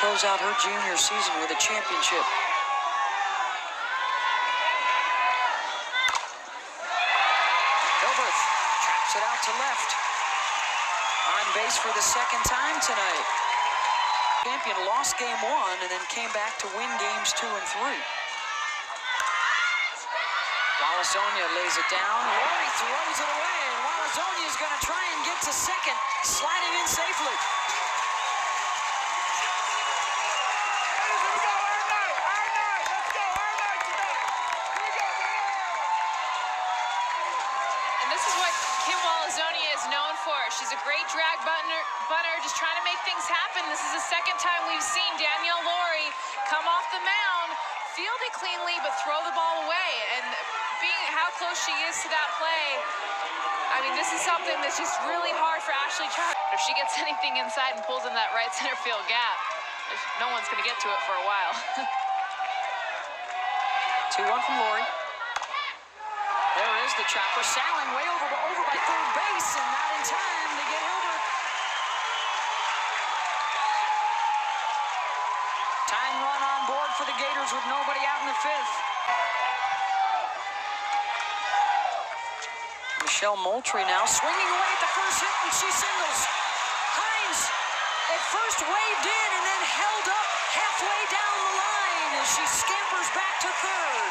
close out her junior season with a championship. Hilberth traps it out to left. On base for the second time tonight. Champion lost game 1 and then came back to win games 2 and 3. Walazonia lays it down. Rory throws it away, and Walazonia is going to try and get to second, sliding in safely. And this is what Kim Walazonia is known for. She's a great drag bunter, just trying to make things happen. This is the second time we've seen Danielle Laurie come off the mound, field it cleanly, but throw the ball away. And being how close she is to that play, I mean, this is something that's just really hard for Ashley Trout. If she gets anything inside and pulls in that right center field gap, no one's going to get to it for a while. 2-1 from Laurie. There is the chopper, sailing way over by third base, and not in time to get Hilbert. Tying run on board for the Gators with nobody out in the 5th. Michelle Moultrie now swinging away at the first hit, and she singles. Hines at first waved in and then held up halfway down the line as she scampers back to third.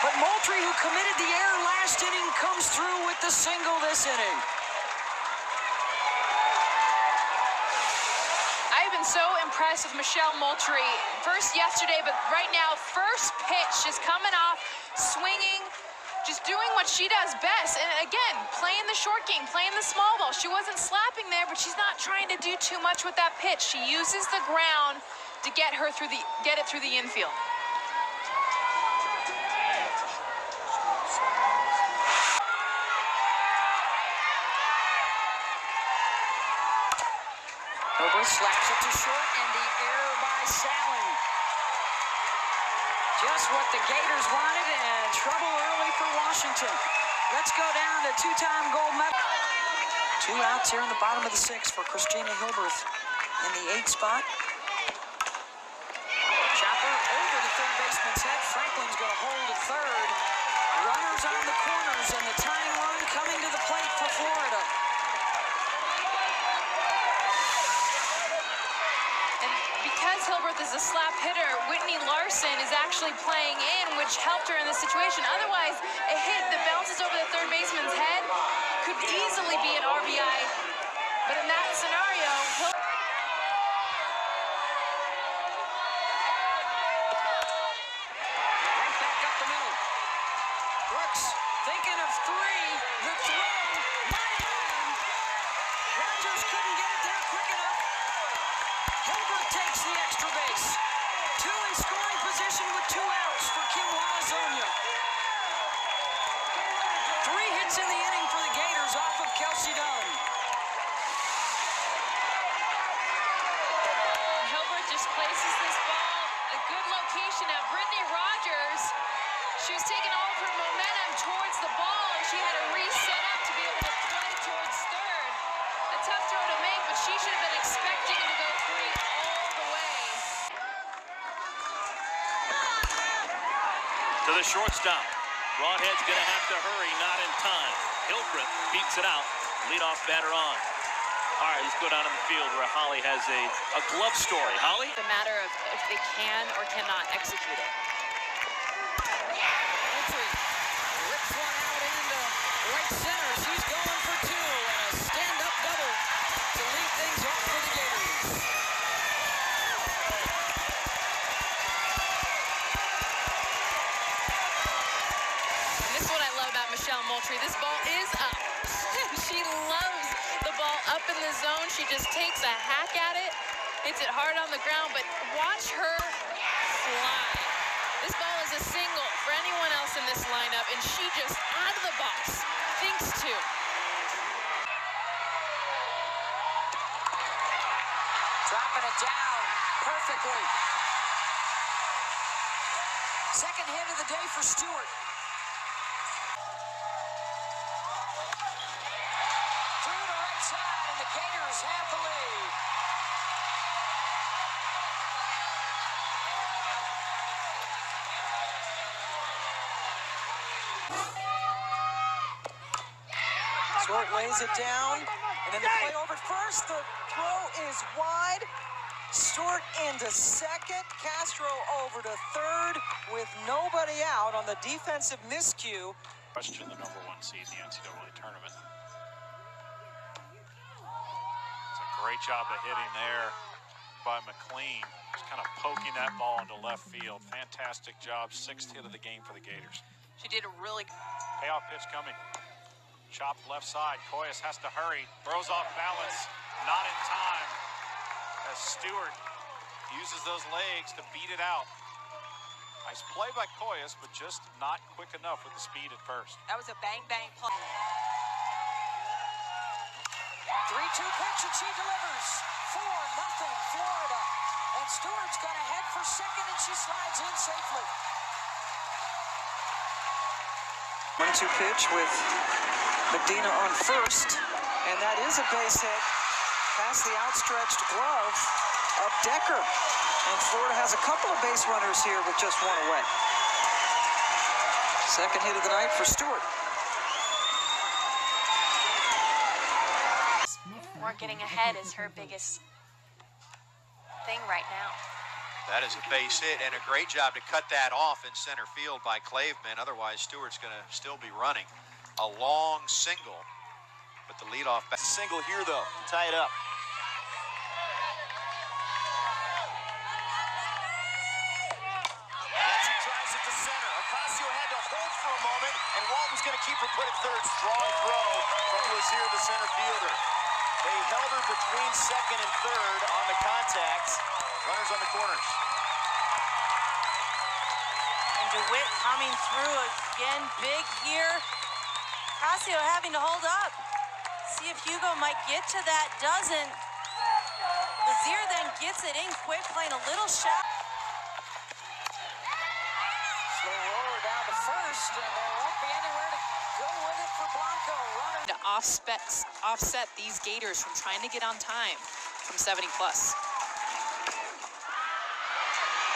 But Moultrie, who committed the error last inning, comes through with the single this inning. I've been so impressed with Michelle Moultrie. First yesterday, but right now, first pitch, just coming off, swinging, just doing what she does best. And again, playing the short game, playing the small ball. She wasn't slapping there, but she's not trying to do too much with that pitch. She uses the ground to get it through the infield. Hilbert slaps it to short, and the error by Sally. Just what the Gators wanted, and trouble early for Washington. Let's go down to two-time gold medal. 2 outs here in the bottom of the 6th for Christina Hilberth in the 8th spot. Chopper over the third baseman's head. Franklin's going to hold at third. Runners on the corners, and the tying run coming to the plate for Florida. Because Hilberth is a slap hitter, Whitney Larson is actually playing in, which helped her in this situation. Otherwise, a hit that bounces over the third baseman's head could easily be an RBI. But in that scenario, right back up the middle. Brooks thinking of 3. The throw, not in. Rogers couldn't get it there quick enough. Hilbert takes the extra base. 2 in scoring position with 2 outs for Kim Walazonia. 3 hits in the inning for the Gators off of Kelsey Dunn. Hilbert just places this ball a good location. Now, Brittany Rogers, she was taking all of her momentum towards the ball, and she had to reset up to be able to play towards third. A tough throw to make, but she should have been expecting to go 3 all the way. To the shortstop. Broadhead's going to have to hurry, not in time. Hilbert beats it out. Leadoff batter on. All right, let's go down in the field where Holly has a glove story. Holly? The matter of if they can or cannot execute it. Moultrie rips one out into right center. She's going for 2 and a stand-up double to lead things off for the Gators. And this is what I love about Michelle Moultrie. This ball is up. She loves the ball up in the zone. She just takes a hack at it, hits it hard on the ground, but watch her fly. This ball is a single for anyone else in this lineup, and she just, out of the box, thinks to. Dropping it down perfectly. Second hit of the day for Stewart. Through the right side, and the Gators have the lead. Stewart lays it down, and then the play over first. The throw is wide. Stewart into second. Castro over to third with nobody out on the defensive miscue. Question the #1 seed in the NCAA tournament. It's a great job of hitting there by McLean. Just kind of poking that ball into left field. Fantastic job. 6th hit of the game for the Gators. She did a really Payoff pitch coming. Chopped left side. Koyas has to hurry. Throws off balance. Not in time. As Stewart uses those legs to beat it out. Nice play by Koyas, but just not quick enough with the speed at first. That was a bang-bang play. 3-2 pitch, and she delivers. 4-0 Florida. And Stewart's going to head for second, and she slides in safely. 1-2 pitch with Medina on first, and that is a base hit past the outstretched glove of Decker. And Florida has a couple of base runners here with just one away. Second hit of the night for Stewart. More getting ahead is her biggest thing right now. That is a base hit and a great job to cut that off in center field by Claveman. Otherwise, Stewart's going to still be running. A long single, but the leadoff back. Single here, though, to tie it up. Lindsay tries it to center. Ocasio had to hold for a moment, and Walton's going to keep her put at third. Strong throw from Lazier, the center fielder. They held her between second and third on the contacts. Runners on the corners. And DeWitt coming through again, big here. Ocasio having to hold up. See if Hugo might get to that. Doesn't. Lazier then gets it in quick, playing a little shot. Slow roller down to first, and there won't be anywhere to go with it for Blanco. Runner To offset these Gators from trying to get on time from 70+.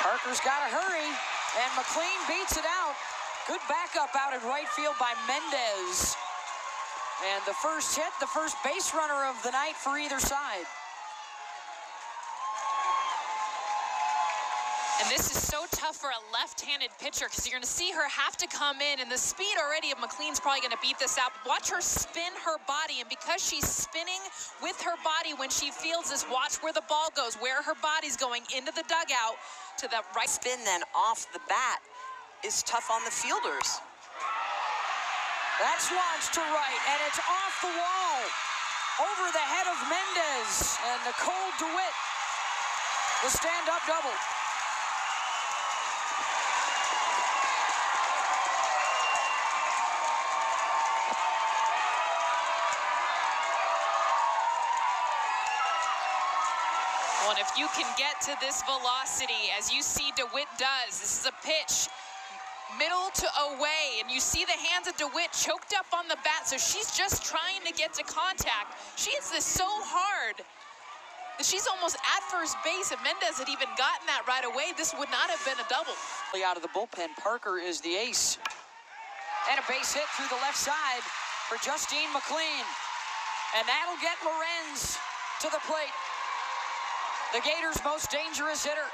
Parker's got to hurry, and McLean beats it out. Good backup out at right field by Mendez. And the first hit, the first base runner of the night for either side. And this is so tough for a left-handed pitcher because you're going to see her have to come in, and the speed already of McLean's probably going to beat this out. Watch her spin her body, and because she's spinning with her body when she fields this, watch where the ball goes, where her body's going into the dugout to the right. Spin then off the bat is tough on the fielders. That's launched to right, and it's off the wall. Over the head of Mendez, and Nicole DeWitt, the stand-up double. Well, and if you can get to this velocity, as you see DeWitt does, this is a pitch middle to away, and you see the hands of DeWitt choked up on the bat, so she's just trying to get to contact. She hits this so hard that she's almost at first base. If Mendez had even gotten that right away, this would not have been a double. Out of the bullpen, Parker is the ace. And a base hit through the left side for Justine McLean. And that'll get Lorenz to the plate. The Gators' most dangerous hitter.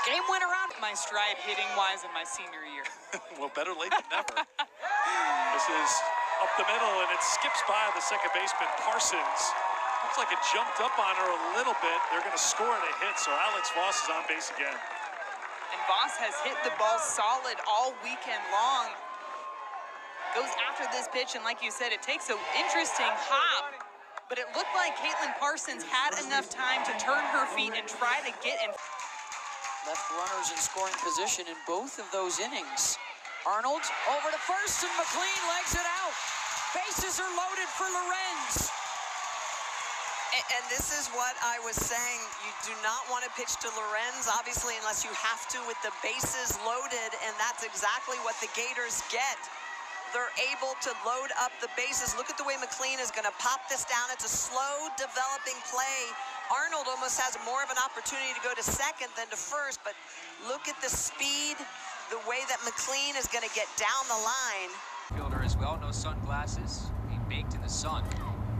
Game winner on my stride hitting-wise in my senior year. Well, better late than never. This is up the middle, and it skips by the second baseman, Parsons. Looks like it jumped up on her a little bit. They're going to score the hit, so Alex Voss is on base again. And Voss has hit the ball solid all weekend long. Goes after this pitch, and like you said, it takes an interesting hop. But it looked like Caitlin Parsons had enough time to turn her feet and try to get in. left runners in scoring position in both of those innings. Arnold over to first, and McLean legs it out. Bases are loaded for Lorenz. And this is what I was saying. You do not want to pitch to Lorenz, obviously, unless you have to with the bases loaded, and that's exactly what the Gators get. They're able to load up the bases. Look at the way McLean is going to pop this down. It's a slow developing play. Arnold almost has more of an opportunity to go to second than to first, but look at the speed, the way that McLean is going to get down the line. Fielder as well, no sunglasses, being baked in the sun.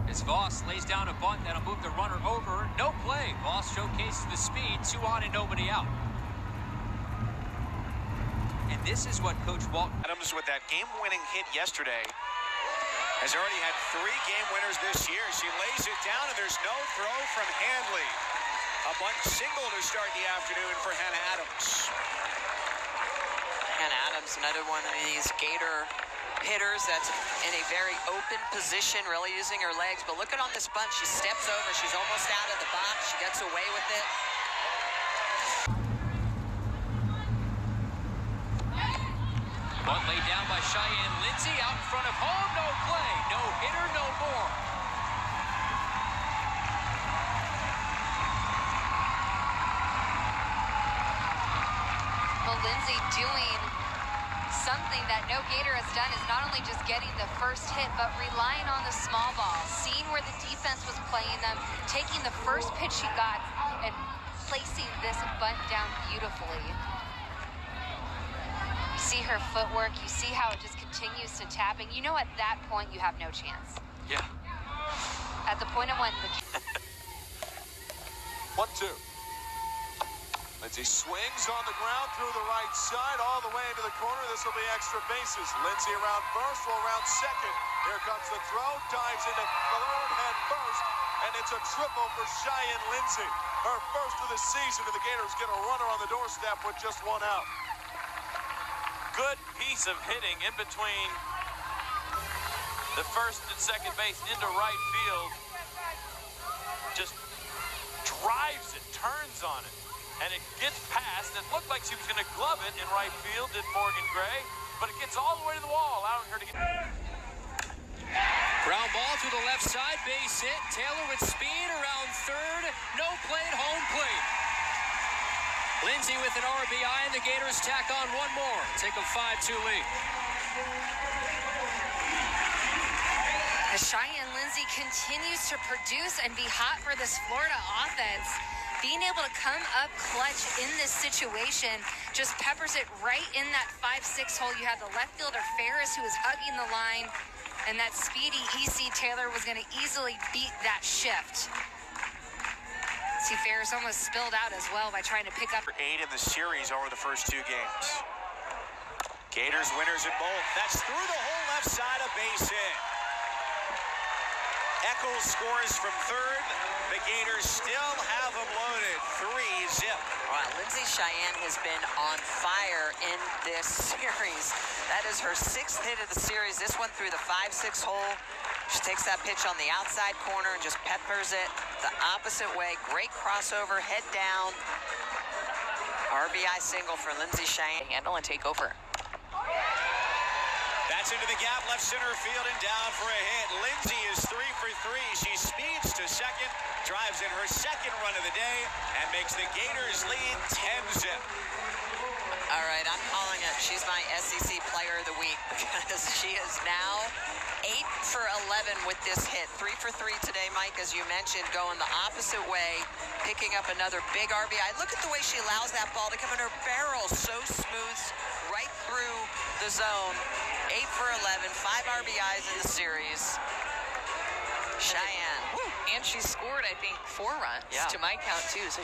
As Voss lays down a bunt that'll move the runner over, no play. Voss showcases the speed, 2 on and nobody out. And this is what Coach Walton Adams with that game-winning hit yesterday has already had 3 game winners this year. She lays it down, and there's no throw from Handley. A bunt single to start the afternoon for Hannah Adams. Hannah Adams, another one of these Gator hitters that's in a very open position, really using her legs. But look at on this bunt, she steps over. She's almost out of the box. She gets away with it. Bunt laid down by Cheyenne Lindsay out in front of home. No play. No hitter, no more. Well, Lindsay doing something that no Gator has done is not only just getting the first hit, but relying on the small ball, seeing where the defense was playing them, taking the first pitch she got and placing this bunt down beautifully. You see her footwork, you see how it just continues to tapping. You know at that point you have no chance. Yeah. At the point of when the 1-2. Lindsay swings on the ground through the right side, all the way into the corner. This will be extra bases. Lindsay around first, will around second. Here comes the throw, dives into third head first, and it's a triple for Cheyenne Lindsay. Her first of the season, and the Gators get a runner on the doorstep with just 1 out. Good piece of hitting in between the first and second base into right field. Just drives it, turns on it, and it gets past. It looked like she was going to glove it in right field, did Morgan Gray, but it gets all the way to the wall, allowing her to get... Ground ball to the left side, base hit. Taylor with speed around third. No play at home plate. Lindsay with an RBI, and the Gators tack on 1 more. Take a 5-2 lead. As Cheyenne Lindsay continues to produce and be hot for this Florida offense, being able to come up clutch in this situation just peppers it right in that 5-6 hole. You have the left fielder Ferris, who is hugging the line, and that speedy EC Taylor was going to easily beat that shift. See, Ferris almost spilled out as well by trying to pick up 8 in the series over the first 2 games. Gators winners in both. That's through the whole left side, a base hit. Eccles scores from third. The Gators still have them loaded. 3-0. All right, Lindsay Cheyenne has been on fire in this series. That is her 6th hit of the series. This one through the 5-6 hole. She takes that pitch on the outside corner and just peppers it the opposite way. Great crossover, head down. RBI single for Lindsay Cheyenne. Handle and take over. That's into the gap, left center field, and down for a hit. Lindsay is 3 for 3. She speeds to second, drives in her 2nd run of the day, and makes the Gators lead 10-0. All right, I'm calling it. She's my SEC Player of the Week because she is now 8 for 11 with this hit. 3 for 3 today, Mike, as you mentioned, going the opposite way, picking up another big RBI. Look at the way she allows that ball to come in her barrel. So smooth, right through the zone. 8 for 11, 5 RBIs in the series. Cheyenne. And she scored, I think, 4 runs to my count, too. So